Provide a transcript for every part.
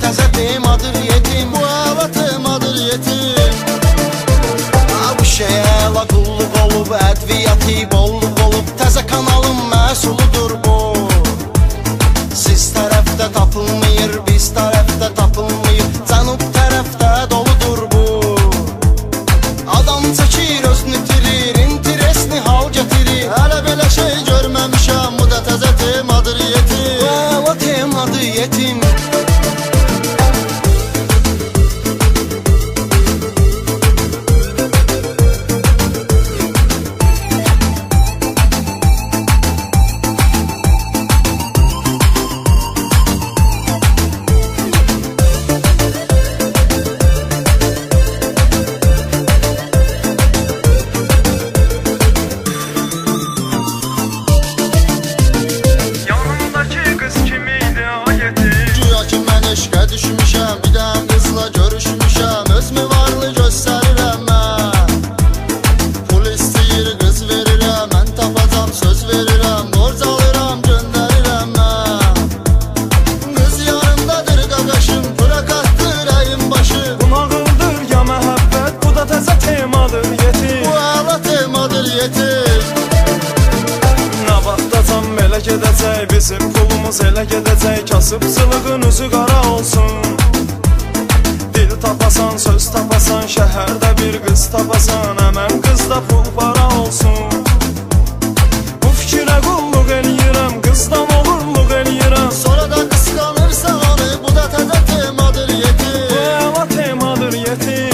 təzə temadır yetim. Bu əla temadır yetim. Bu şeyə la qulluq olub, ədviyyatı bolluq olub, təzə kanalın məhsuludur bu. Siz tərəfdə tapılmır, biz tərəfdə tapılmır, cənub tərəfdə doludur bu. Adam çəkir, özünü itirir, interesni hal getirir. Hələ belə şey görməmişəm, bu da təzə temadır yetim. Bu əla temadır yetim. Düşmüşəm, bir dəm qızla görüşmüşəm, özümü varlı göstərirəm mən. Pul istəyir, qız verirəm, mən tapacam, söz verirəm, borc alıram, göndərirəm mən. Qız yanımdadır qaqaşım, bırakatdır əyin başım. Bu nağıldır ya məhəbbət, bu da təzə temadır yetim. Bu əla temadır yetim. Nə vaxtacan belə gedəcək, bizim pulumuz elə gedəcək, kasıbçılığın üzü qara olsun. Dil tapasan, söz tapasan, şəhərdə bir qız tapasan, həmən qızda pul para olsun. Bu fikirə qulluq eləyirəm, qızdan oğurluq eləyirəm. Sonra da qısqanırsan onu, bu da təzə temadır yetim. Bu əla temadır yetim.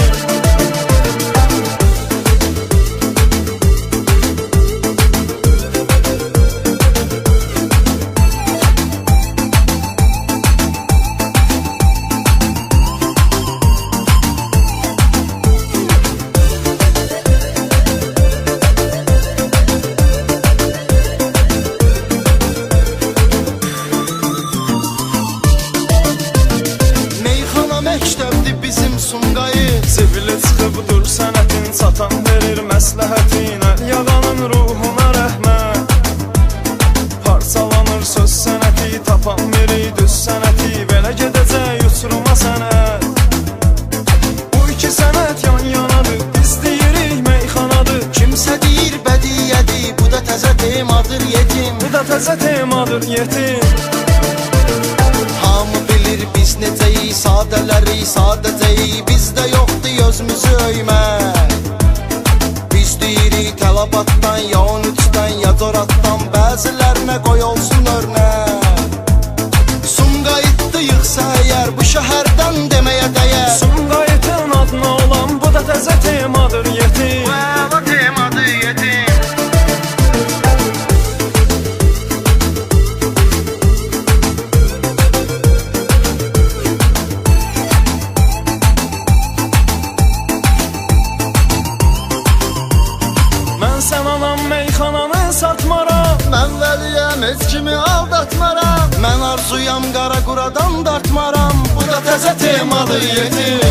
Məktəbdir bizim Sumqayıt. Zibili çıxıbdır sənətin, satan verir məsləhətin. Yağanın ruhuna rəhmət, parçalanır söz sənəti, tapan verir düz sənəti. Belə gedəcək uçuruma sənət. Bu iki sənət yan yanadır, biz deyirik meyxanadır. Kimsə deyir bədiyyədir, bu da təzə temadır yetim. Bu da təzə temadır yetim. Hamı bilir biz necəyik, sadələri sadəcəyik, bizdə yoxdur özümüzü öymək. Biz deyirik tələbatdan, ya 13-dən, ya Coratdan, bəzilərinə qoy olsun örnək. Sumqayıtdı yıxsa əgər, bu şəhərdən deməyə dəyər. Sumqayıtın adına olan, bu da təzə temadır yetim. Bu əla temadır yetim. Sən anam meyxananı satmaram, Mən vəliyəm, heç kimi aldatmaram. Mən arzuyam, qara quradan dartmaram. Bu da təzə temadır yetim.